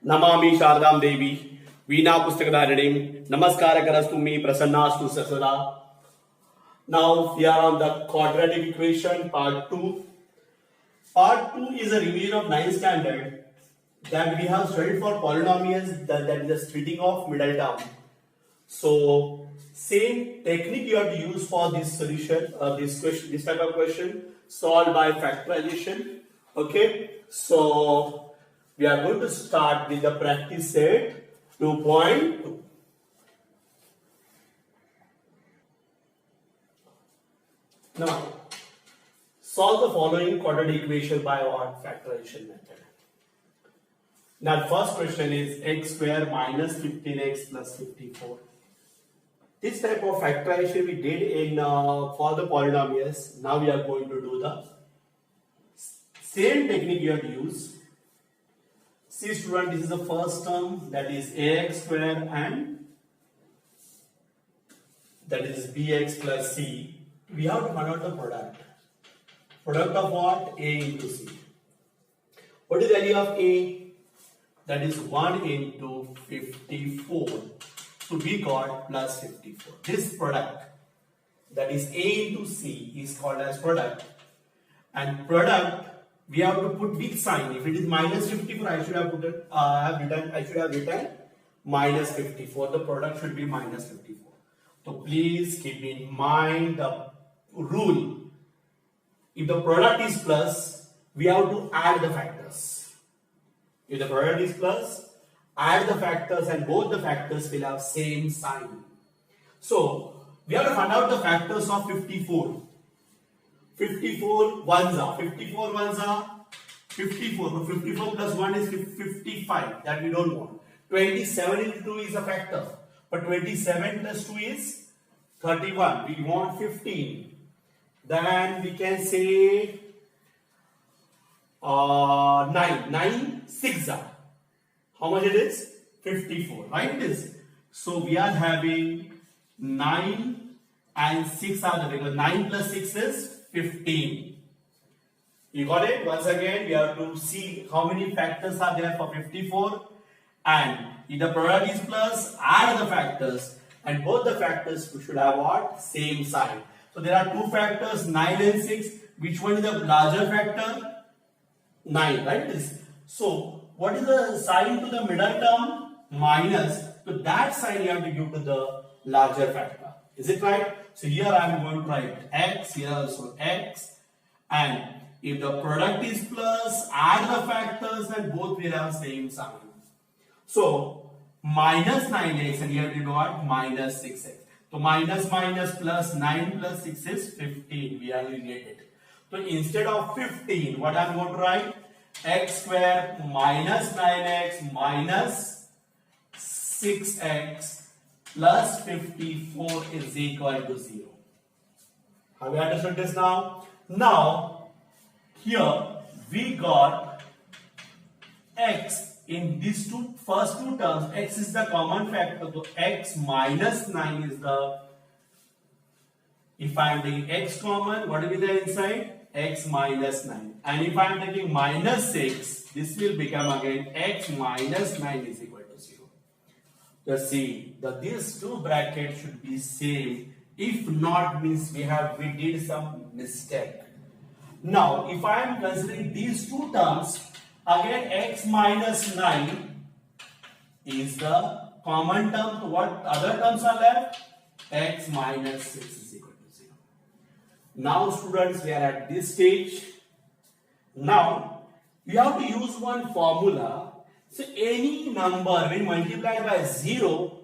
नमामि शारदां देवी वीणा पुस्तकधारिणीं नमस्कारकरस्तु मे प्रसन्नास्तु सदा. Now we are on the quadratic equation part 2. Part 2 is a revision of 9th standard that we have studied for polynomials, that is the splitting of middle term. So same technique you have to use for this solution, this type of question solved by factorization. Okay, so we are going to start with the practice set 2.2. Now, solve the following quadratic equation by what? Factorization method. Now, the first question is x square minus 15x plus 54. This type of factorization we did in for the polynomials. Now we are going to do the same technique you have to use. See student, this is the first term, that is ax square and that is bx plus c. We have to find out the product. Product of what? A into c. What is the value of a? That is 1 into 54. So we got plus 54. This product, that is a into c, is called as product. And product, we have to put which sign? If it is minus 54, I should have written minus 54. The product should be minus 54. So please keep in mind the rule. If the product is plus, we have to add the factors. If the product is plus, add the factors and both the factors will have same sign. So we have to find out the factors of 54. 54 ones are 54 ones are 54. So 54 plus 1 is 55. That we don't want. 27 into 2 is a factor. But 27 plus 2 is 31. We want 15. Then we can say 9. 9 6 are. How much it is? 54. Right? It is. So we are having 9 and 6 are the because 9 plus 6 is 15. You got it? Once again, we have to see how many factors are there for 54. And if the product is plus, add the factors. And both the factors should have what? Same sign. So there are two factors, 9 and 6. Which one is the larger factor? 9, right? So what is the sign to the middle term? Minus. So that sign you have to give to the larger factor. Is it right? So here I am going to write x, here also x. And if the product is plus, add the factors and both will have same sign. So minus 9x and here we got minus 6x. So minus minus plus 9 plus 6 is 15. We are related. So instead of 15, what I am going to write? X square minus 9x minus 6x plus 54 is equal to 0. Have you understood this now? Now, here we got x in these first two terms. X is the common factor. So x minus 9 is the, if I am taking x common, what will be there inside? X minus 9. And if I am taking minus 6, this will become again x minus 9 is equal to 0. Just see that these two brackets should be same. If not, means we did some mistake. Now, if I am considering these two terms, again x minus 9 is the common term. So what other terms are left? X minus 6 is equal to 0. Now students, we are at this stage. Now you have to use one formula. So any number when multiplied by 0,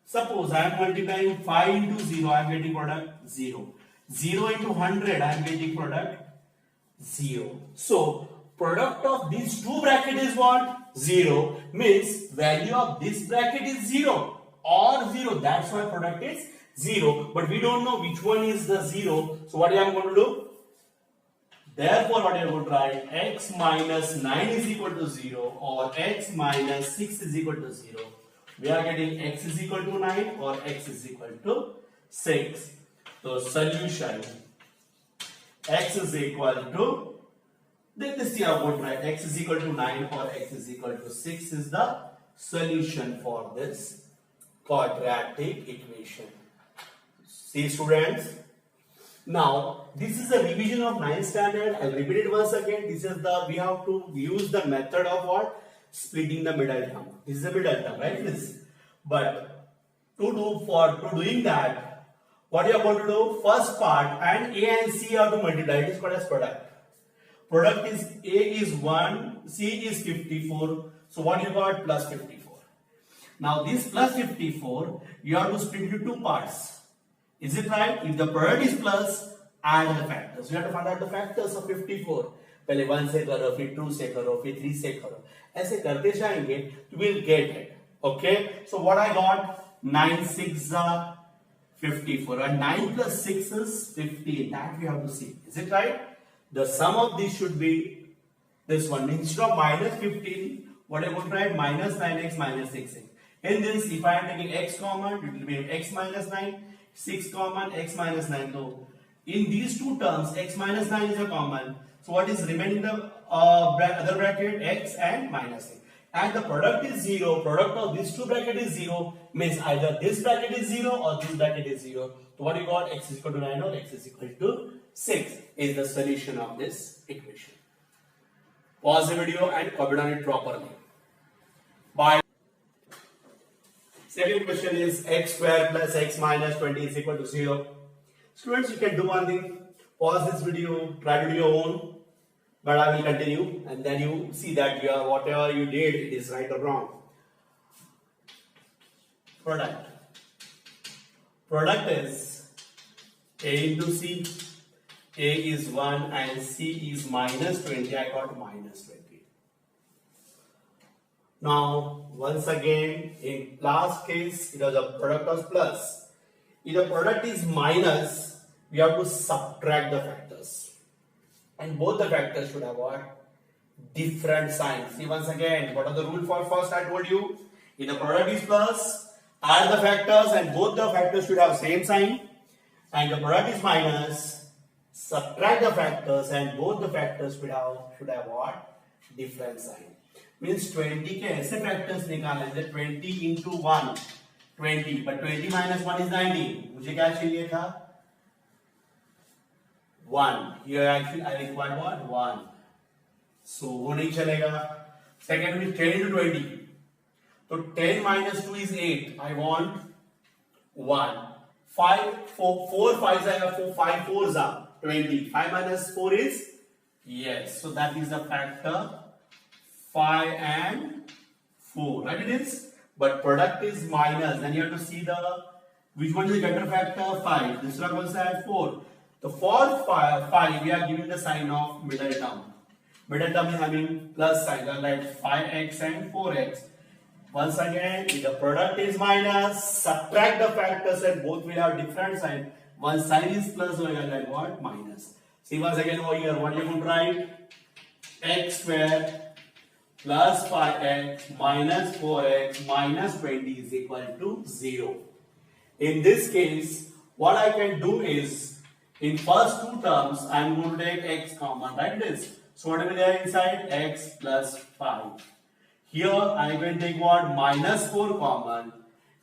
suppose I am multiplying 5 into 0, I am getting product 0. 0 into 100, I am getting product 0. So product of these two brackets is what? 0. Means value of this bracket is 0 or 0. That's why product is 0. But we don't know which one is the 0. So what I am going to do? Therefore, what I am going to write? X minus 9 is equal to 0 or x minus 6 is equal to 0. We are getting x is equal to 9 or x is equal to 6. So solution, x is equal to Then this you are going to write x is equal to 9 or x is equal to 6 is the solution for this quadratic equation. See students, now this is a revision of 9th standard. I'll repeat it once again. This is the, we have to use the method of what? Splitting the middle term. This is the middle term, right? This. But to doing that, what you are going to do? First part, and A and C are to multiply. It is called as product. Product is A is 1, C is 54. So what you got? Plus 54. Now this plus 54, you have to split into two parts. Is it right? If the product is plus, add the factors. You have to find out the factors of 54. पहले 1 से करो, फिर 2 से करो, फिर 3 से करो. ऐसे करते जाएंगे, you will get it. Okay? So what I got? 9 6 54. And 9 plus 6 is 15. That we have to see. Is it right? The sum of these should be this one. Instead of minus 15, what I would write? Minus 9x minus 6x. In this, if I am taking x common, it will be x minus 9. 6 common, x minus 9. So, in these two terms, x minus 9 is a common. So, what is remaining in the other bracket? X and minus 8. And the product is 0. Product of these two bracket is 0. Means either this bracket is 0 or this bracket is 0. So, what you got? X is equal to 9 or x is equal to 6 is the solution of this equation. Pause the video and copy down it properly. Bye. Second question is x square plus x minus 20 is equal to 0. Students, you can do one thing. Pause this video, try to do your own, but I will continue and then you see that whatever you did, it is right or wrong. Product. Product is A into C. A is 1 and C is minus 20. I got minus 20. Now, once again, in last case, it was a product of plus. If the product is minus, we have to subtract the factors. And both the factors should have what? Different signs. See once again, what are the rule for first? I told you, if the product is plus, add the factors and both the factors should have same sign. And the product is minus, subtract the factors and both the factors should have what? Different sign. Means 20 के ऐसे factors निकालें जैसे 20 into 1 20 but 20 minus 1 is 19. मुझे क्या चाहिए था? 1. Here actually I required what? 1. So वो नहीं चलेगा. Second is 10 into 20. So 10 minus 2 is 8. I want 1. 4 5s आएगा 4 5 4s are 20. 5 minus 4 is yes. So that is the factor 5 and 4, right? It is, but product is minus. Then you have to see which one is the greater factor? 5. This one also had 4. The for 5, we are giving the sign of middle term. Middle term is having plus sign, like 5x and 4x. Once again, if the product is minus, subtract the factors and both will have different sign. One sign is plus, or like what? Minus. See once again over here, what you can write? X square plus 5x minus 4x minus 20 is equal to 0. In this case, what I can do is, in first two terms, I am going to take x common, right? This. So what will be there inside? X plus 5. Here I am going to take what? Minus 4 common.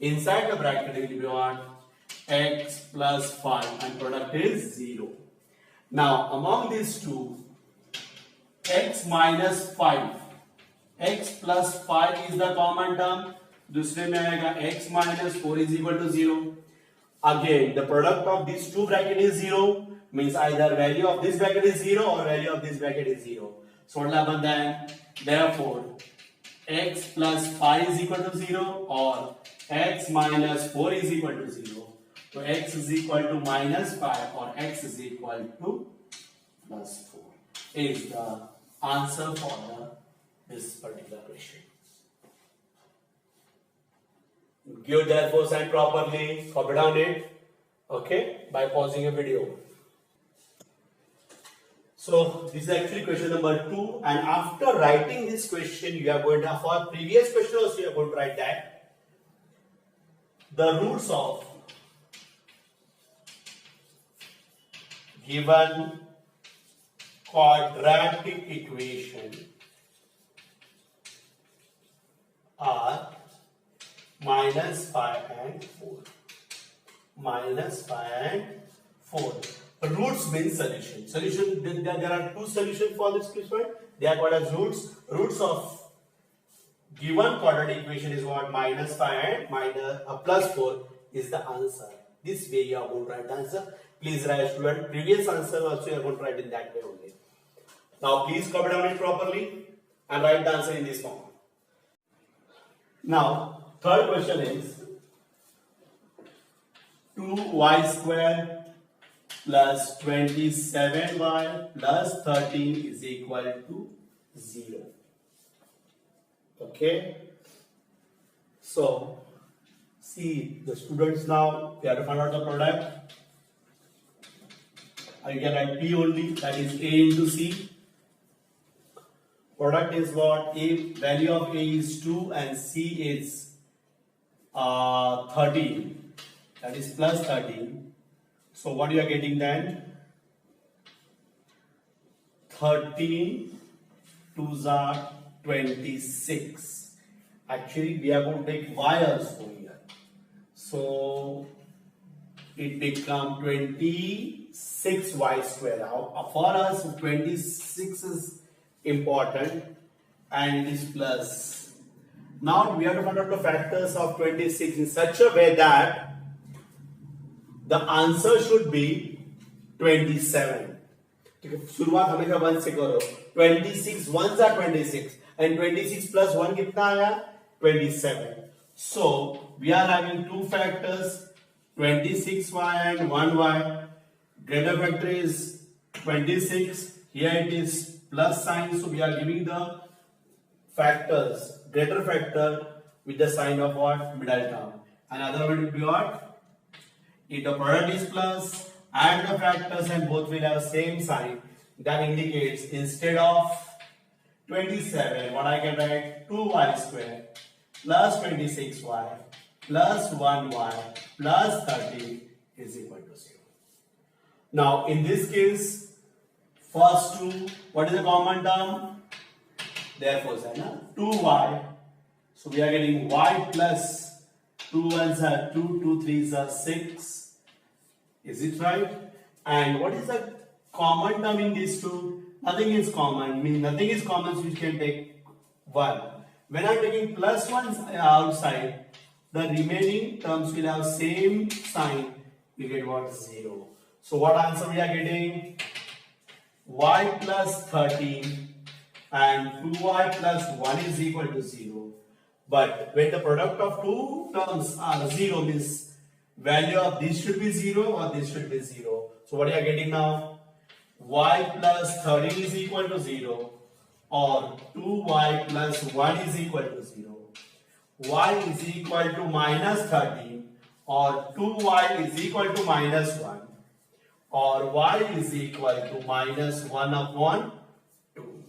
Inside the bracket it will be what? X plus 5 and product is 0. Now among these two, x minus 5. X plus 5 is the common term. दूसरे में आएगा x minus 4 is equal to 0. Again, the product of these two bracket is 0. Means either value of this bracket is 0 or value of this bracket is 0. So what will happen? Therefore, x plus 5 is equal to 0 or x minus 4 is equal to 0. So x is equal to minus 5 or x is equal to plus 4 is the answer for this particular question. Give therefore sign properly, copy down it, okay, by pausing a video. So this is actually question number 2, and after writing this question, you are going to, for previous question also you are going to write that the roots of given quadratic equation are minus 5 and 4. Minus 5 and 4. Roots means solution. Solution, there are two solutions for this question. They are called as roots. Roots of given quadratic equation is what? Minus 5 and plus 4 is the answer. This way you are going to write the answer. Please write, student. Previous answer also you are going to write in that way only. Now please copy down it properly and write the answer in this form. Now third question is 2y square plus 27y plus 13 is equal to 0. Okay. So see the students now, they have to find out the product. I can write P only, that is A into C. Product is what? A, value of A is 2 and C is 13. That is plus 13. So what you are getting then? 13 2s are 26. Actually, we are going to take y also here. So it becomes 26y square. Now, for us, 26 is important and it is plus. Now we have to find out the factors of 26 in such a way that the answer should be 27. शुरुआत हमेशा 1 से करो. 26 1s are 26 and 26 plus 1 कितना आया? 27. So we are having two factors, 26y and 1y. Greater factor is 26. Here it is plus sign, so we are giving the factors, greater factor with the sign of what? Middle term. Another one will be what? If the product is plus, add the factors and both will have same sign, that indicates instead of 27, what I can write? 2y square plus 26y plus 1y plus 30 is equal to 0. Now in this case, first two, what is the common term? Therefore, 2y. So we are getting y plus 2 1s are 2, 2 3s are 6. Is it right? And what is the common term in these two? Nothing is common. Means nothing is common, so you can take 1. When I am taking plus 1 outside, the remaining terms will have same sign. You get what? 0. So what answer we are getting? Y plus 13 and 2y plus 1 is equal to 0. But when the product of two terms are 0, means value of this should be 0 or this should be 0. So what are you getting now? Y plus 13 is equal to 0 or 2y plus 1 is equal to 0. Y is equal to minus 13 or 2y is equal to minus 1 or y is equal to minus 1 upon 2.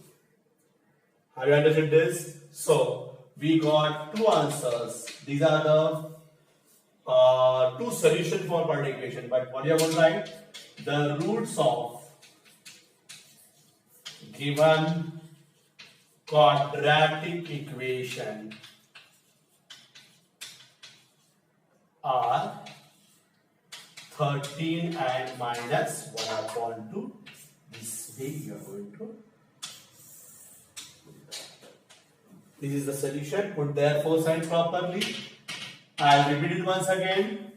Have you understood this? So we got two answers. These are the two solutions for quadratic equation. But what you are going to write? The roots of given quadratic equation are 13 and minus 1 upon 2. This way you are going to. This is the solution. Put therefore sign properly. I'll repeat it once again.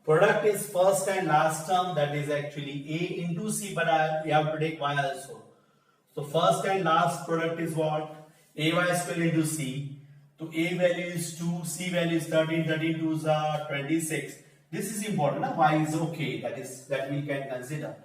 Product is first and last term, that is actually A into C, but we have to take Y also. So first and last product is what? AY square into C. So A value is 2, C value is 13, 13 2s are 26. This is important. Y is okay. That we can consider.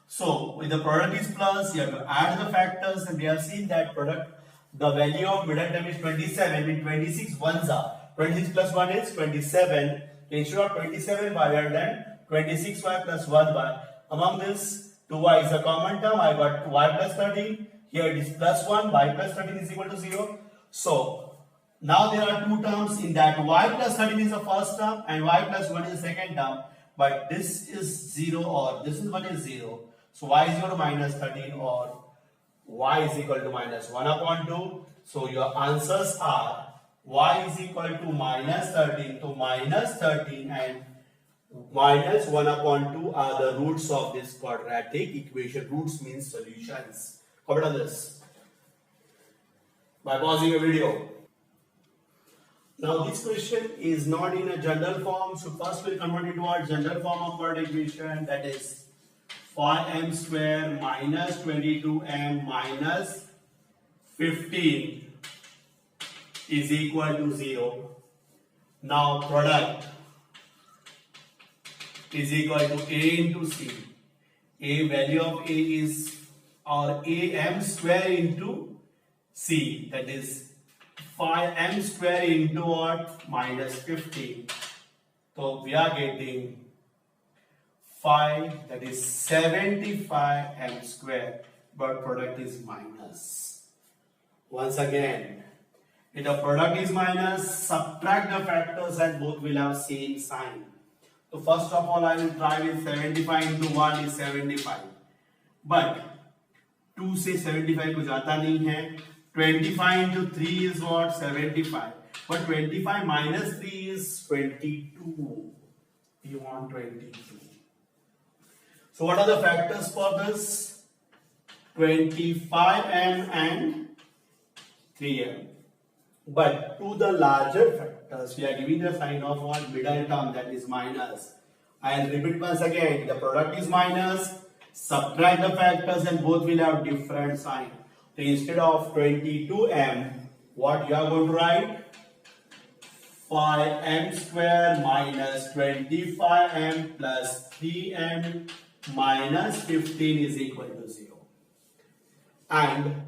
So with the product is plus, you have to add the factors, and we have seen that product. The value of middle term is 27. With 26 1s are 26 plus 1 is 27. Instead of 27y, we have done 26y plus 1y. Among this, 2y is a common term. I got y plus 13. Here it is plus 1. Y plus 13 is equal to 0. So now there are two terms in that. Y plus 13 is the first term and y plus 1 is the second term. But this is 0 or this is 1 is 0. So y is equal to minus 13 or y is equal to minus 1 upon 2. So your answers are y is equal to minus 13. So minus 13 and minus 1 upon 2 are the roots of this quadratic equation. Roots means solutions. Comment on this by pausing the video. Now this question is not in a general form, so first we'll convert it to our general form of quadratic equation, that is 5m square minus 22m minus 15 is equal to 0. Now product is equal to a into c. A value of a is or am square into c, that is 5m square into what? Minus 15. So we are getting 5, that is 75m square, but product is minus. Once again, if the product is minus, subtract the factors and both will have same sign. So first of all, I will try with 75 into 1 is 75. But 2 से 75 को जाता नहीं है. 25 into 3 is what? 75. But 25 minus 3 is 22. We want 22. So what are the factors for this? 25m and 3m. But to the larger factors, we are giving the sign of what? Middle term, that is minus. I'll repeat once again. The product is minus. Subtract the factors and both will have different sign. So instead of 22m, what you are going to write? 5m square minus 25m plus 3m minus 15 is equal to 0. And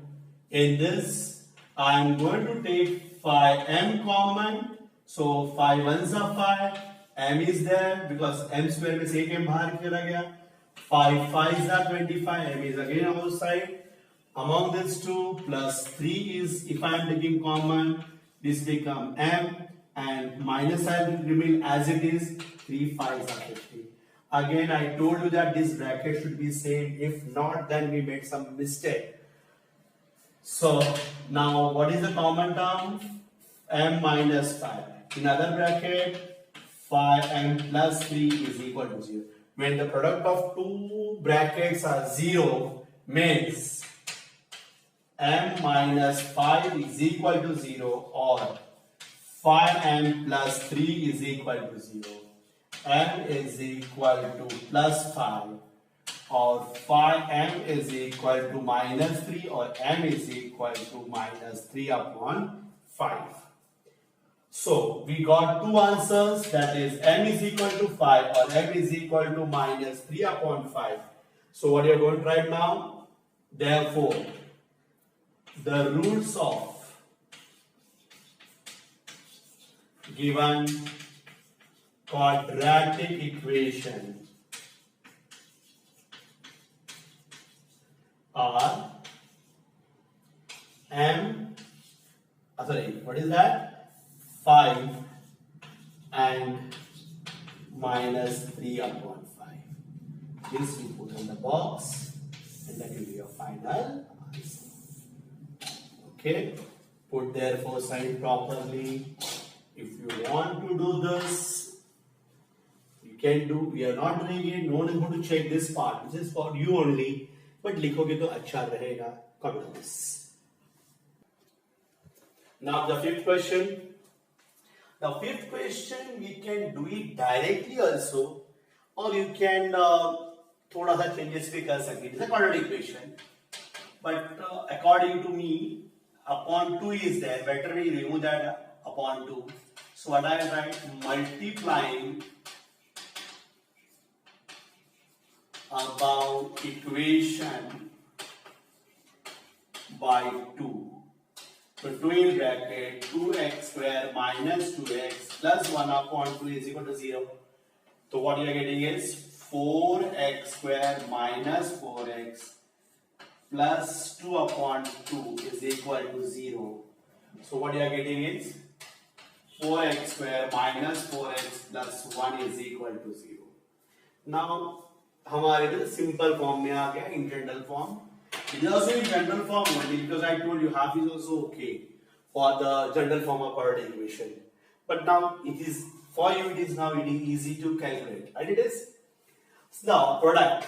in this, I am going to take 5m common. So 5 ones are 5. m is there because m square में से एक m बाहर निकला गया. 5 5s are 25. m is again outside. Among these two plus 3 is, if I am taking common, this become m and minus I will remain as it is. 3 5s are 50. Again, I told you that this bracket should be same. If not, then we made some mistake. So now what is the common term? M minus 5. In other bracket, 5m plus 3 is equal to 0. When the product of two brackets are 0, means m minus 5 is equal to 0 or 5m plus 3 is equal to 0. m is equal to plus 5 or 5m is equal to minus 3 or m is equal to minus 3 upon 5. So we got two answers, that is m is equal to 5 or m is equal to minus 3 upon 5. So what you are going to write now? Therefore, the roots of given quadratic equation are what is that? 5 and minus 3 upon 5. This we put in the box and that will be your final answer. Okay, put therefore sign properly. If you want to do this, you can do. We are not doing it. No one is going to check this part. This is for you only. But लिखोगे तो अच्छा रहेगा. Comment on this. Now the fifth question. The fifth question we can do it directly also, or you can थोड़ा सा changes भी कर सकते. It's a quadratic equation, but according to me, upon 2 is there. Better we remove that upon 2. So what I write? Multiplying about equation by 2. So 2 in bracket 2x square minus 2x plus 1 upon 2 is equal to 0. So what you are getting is 4x square minus 4x plus 2 upon 2 is equal to 0. So what you are getting is 4x square minus 4x plus 1 is equal to 0. Now हमारे लिए simple form में आ गया in general form. It is also in general form only because I told you half is also okay for the general form of quadratic equation. But now it is for you. It is now it is easy to calculate. And it is now product.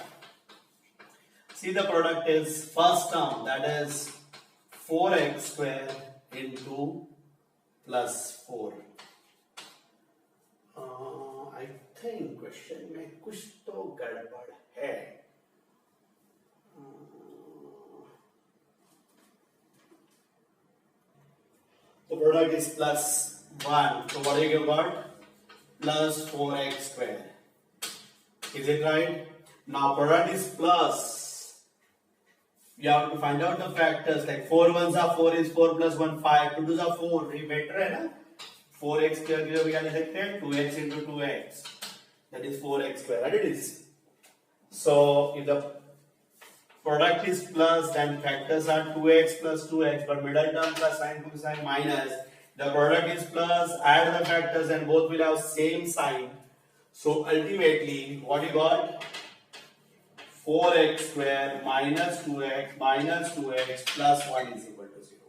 See the product is first term, that is 4x square into plus 4. I think question में कुछ तो गड़बड़ है. The product is plus 1. So what do you got? Plus 4x square. Is it right? Now product is plus. You have to find out the factors like 4 ones are 4 is 4 plus 1 5. 2 2s are 4. ये better है ना? 4x square के लिए क्या लिख सकते हैं? 2x into 2x. That is 4x square. Right? It is. So if the product is plus, then factors are 2x plus 2x, but middle term plus sign cosine minus. The product is plus, add the factors and both will have same sign. So ultimately, what you got? 4x square minus 2x plus 1 is equal to 0.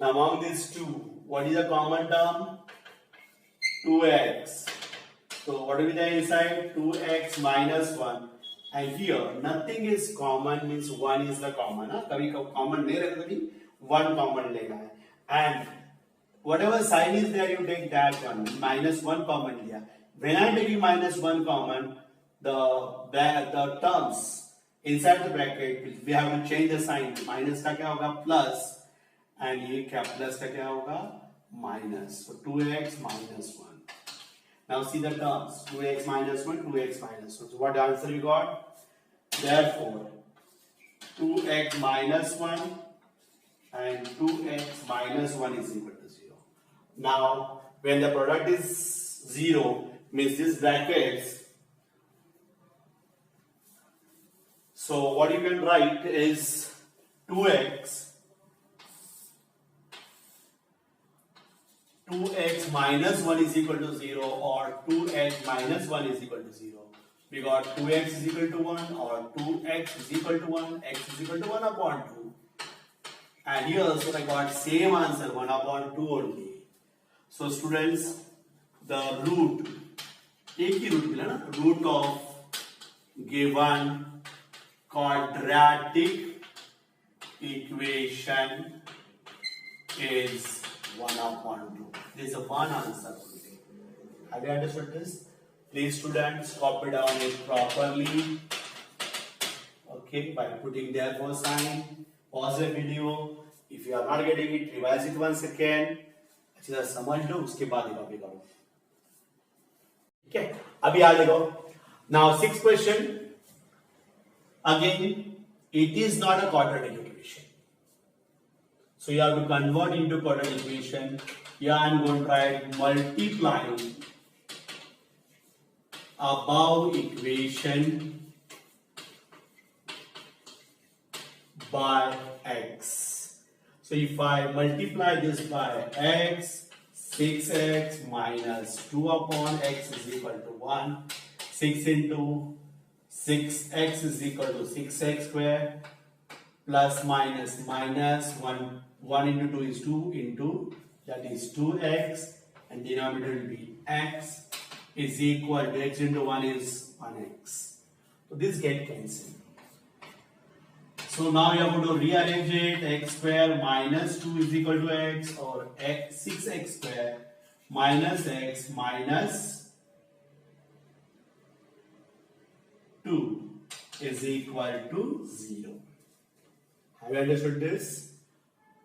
Now among these two, what is the common term? 2x. So what will be there inside? 2x minus 1. And here nothing is common means 1 is the common. कभी common नहीं रहता कभी 1 common लेना है. And whatever sign is there, you take that one. Minus 1 common लिया. When I take minus 1 common, the terms inside the bracket we have to change the sign. Minus का क्या होगा? Plus. And ये क्या plus का क्या होगा? Minus. So 2x minus 1. Now see the terms, 2x minus 1, 2x minus 1. So what answer we got? Therefore, 2x minus 1 and 2x minus 1 is equal to 0. Now, when the product is 0, means this brackets. So what you can write is 2x minus 1 is equal to 0 or 2x minus 1 is equal to 0. We got 2x is equal to 1 or 2x is equal to 1, x is equal to 1 upon 2. And here also I got same answer, 1 upon 2 only. So students, the root, एक ही root मिला ना, root of given quadratic equation is 1 upon 2. This is a one answer. Have you understood this? Please students copy down it properly. Okay, by putting therefore sign. Pause the video. If you are not getting it, revise it once again. अच्छी तरह समझ लो, उसके बाद ही copy करो. ठीक है? अभी आ देखो. Now 6th question. Again, it is not a quadratic equation. So you have to convert into quadratic equation. Here I am going to try multiplying above equation by x. So if I multiply this by x, 6x minus 2 upon x is equal to 1. 6 into 6x is equal to 6x square plus minus 1 into 2 is 2 into that is 2x and denominator will be x is equal to x into 1 is 1x. So this get cancelled. So now you have to rearrange it. X square minus 2 is equal to x or 6x square minus x minus 2 is equal to 0. Have you understood this?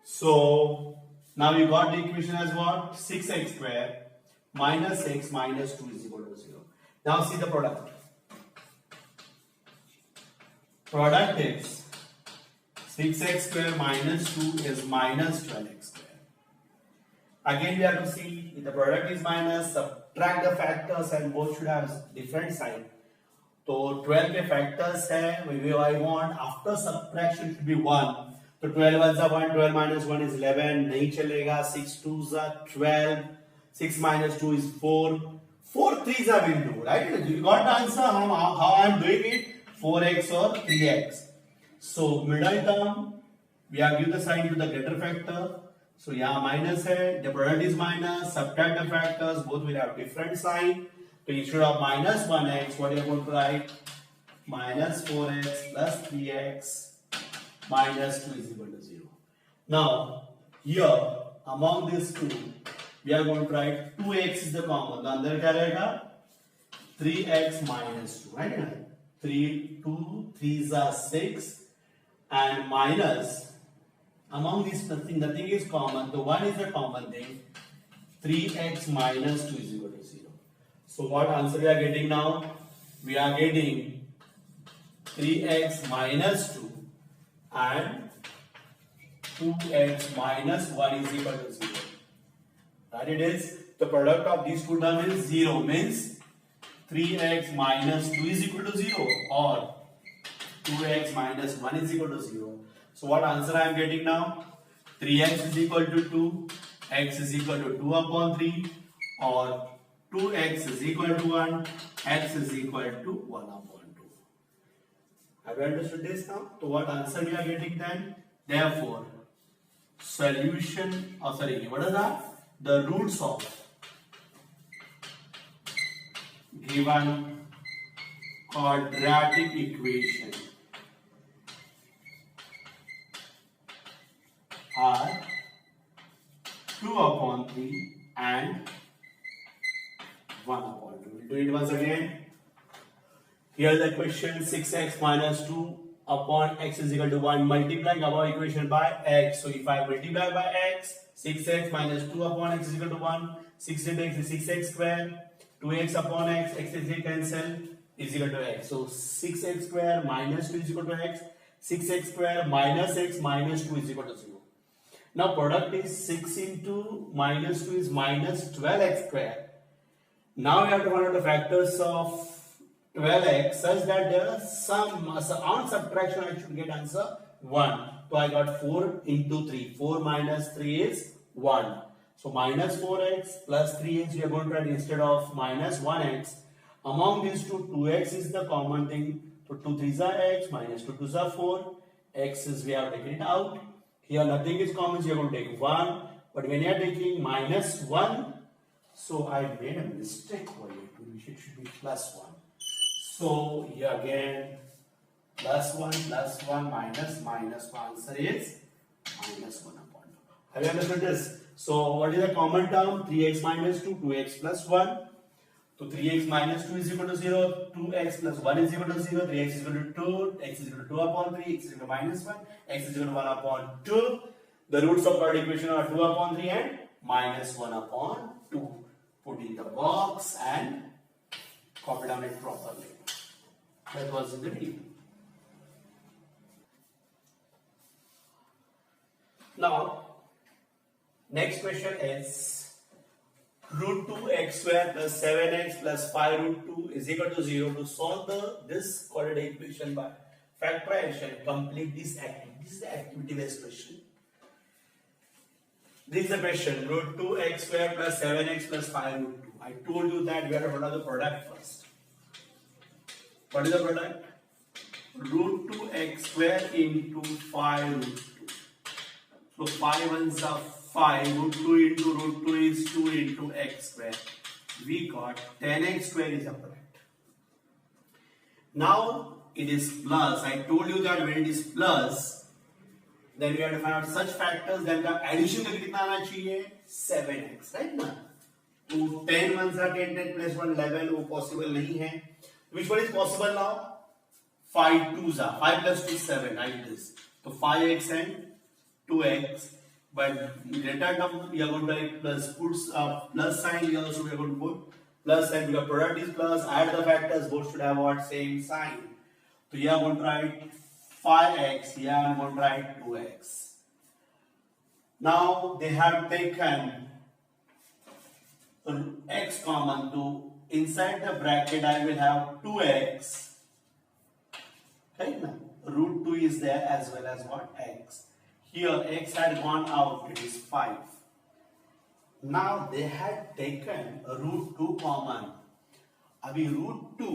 So now you got the equation as what? 6x square minus x minus 2 is equal to 0. Now see the product. Product is 6x square minus 2 is minus 12x square. Again we have to see if the product is minus, subtract the factors and both should have different sign. So 12 के factors है, I want after subtraction should be 1. So 12 ones are 1, 12 minus 1 is 11, नहीं चलेगा, 6 twos are 12, 6 minus 2 is 4, 4 threes I will do, right? You got the answer how I am doing it? 4x or 3x. So middle term, we have given the sign to the greater factor. So yeah, minus hai, the product is minus, subtract the factors, both will have different sign. So instead of minus 1x, what you are going to write? Minus 4x plus 3x minus 2 is equal to 0. Now, here, among these two, we are going to write 2x is the common. The अंदर क्या रहेगा? 3x minus 2, right? 3, 2, 3s are 6, and minus, among these nothing is common, so 1 is the common thing, 3x minus 2 is equal to 0. So what answer we are getting now? We are getting 3x minus 2 and 2x minus 1 is equal to 0. That it is, the product of these two terms is 0, means 3x minus 2 is equal to 0 or 2x minus 1 is equal to 0. So what answer I am getting now? 3x is equal to 2, x is equal to 2 upon 3, or 2x is equal to 1, x is equal to 1 upon 2. Have you understood this now? So what answer we are getting then? Therefore, solution, what is that? The roots of given quadratic equation are 2 upon 3 and 1 upon 2. We'll do it once again. Here the equation 6x minus 2 upon x is equal to 1, multiplying our equation by x. So if I multiply by x, 6x minus 2 upon x is equal to 1, 6 into x is 6x square, 2x upon x, x is cancel, is equal to x. So 6x square minus 2 is equal to x, 6x square minus x minus 2 is equal to 0. Now product is 6 into minus 2 is minus 12x square. Now we have to find out the factors of 12x such that there are some, on subtraction I should get answer 1. So I got 4 into 3. 4 minus 3 is 1. So minus 4x plus 3x we are going to write instead of minus 1x. Among these two, 2x is the common thing. So 2 3s are x, minus 2 2s are 4. X is we have taken it out. Here nothing is common, so you are going to take 1. But when you are taking minus 1, so I made a mistake for you. It should be plus 1. So here again, plus 1, minus, so answer is minus 1 upon 2. Have you understood this? So what is the common term? 3x minus 2, 2x plus 1. So 3x minus 2 is equal to 0, 2x plus 1 is equal to 0, 3x is equal to 2, x is equal to 2 upon 3, x is equal to minus 1, x is equal to 1 upon 2. The roots of quadratic equation are 2 upon 3 and minus 1 upon 2. Put in the box and copy down it properly. That was in the video. Now, next question is root 2x square plus 7x plus 5 root 2 is equal to 0. To solve this quadratic equation by factorization, complete this activity. This is the activity based question. This is the question, root 2x square plus 7x plus 5 root 2. I told you that we have to find out the product first. What is the product? Root 2x square into 5 root 2. So 5 ones are 5, root 2 into root 2 is 2 into x square. We got 10x square is a product. Now it is plus. I told you that when it is plus, then we have to find out such factors. Then का addition का कितना आना चाहिए? 7x, right ना? तो 10 ones are 10 plus 1 11 वो possible नहीं है. Which one is possible now? 5 2s are 5 plus 2 7. Like this. So 5x and 2x. But greater term we are going to write plus, puts plus sign. We also we are going to put plus sign because product is plus. Add the factors. Both should have what same sign. So here I am going to write 5x. Here I am going to write 2x. Now they have taken x common to inside the bracket. I will have 2x. Right now root 2 is there as well as what x. Here x had gone out, it is 5. Now they had taken root 2 common अभी √2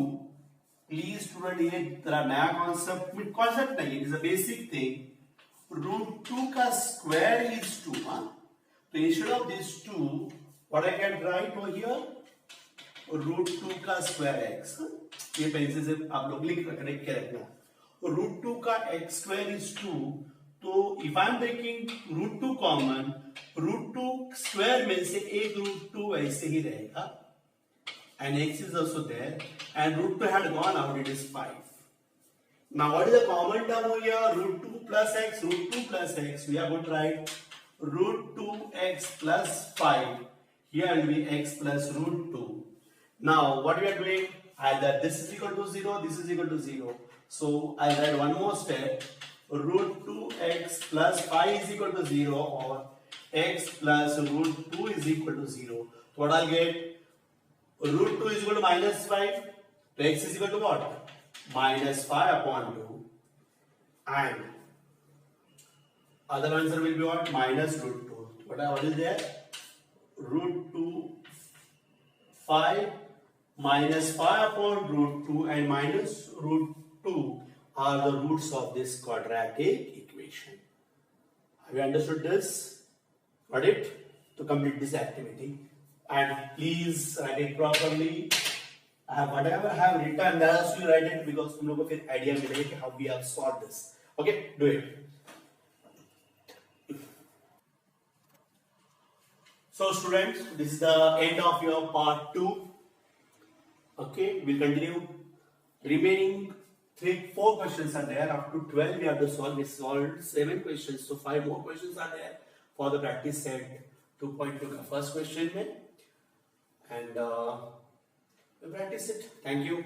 please student, ये तेरा नया concept नहीं है, it is a basic thing. √2 का square is 2, तो instead of this 2 what I can write over here, √2 का square x, ये पेंसिल से आप लोग लिख के रखना। √2 का x स्क्वायर इज 2, तो if I am taking √2 common, √2 square में से एक √2 ऐसे ही रहेगा, and x is also there, and √2 had gone out, it is 5. Now what is the common term over here? √2 plus x, √2 plus x, we are going to write √2x plus 5, here will be x plus √2. Now what we are doing, either this is equal to 0, this is equal to 0, so I'll write one more step, √2x plus 5 is equal to 0, or x plus √2 is equal to 0. So what I'll get, √2 is equal to -5, so x is equal to what? -5 upon 2, and other answer will be what? -√2. What is there? √2 5 -5 upon √2 and -√2 are the roots of this quadratic equation. Have you understood this? Got it? To complete this activity, and please write it properly. Whatever I have written, there also you write it, because तुम लोगों को फिर idea मिलेगा कि how we have solved this. Okay, do it. So students, this is the end of your part 2. Okay, we'll continue. Remaining 4 questions are there. Up to 12 we have to solve. We solved 7 questions, so 5 more questions are there for the practice set 2.2 का first question में, and practice it. Thank you.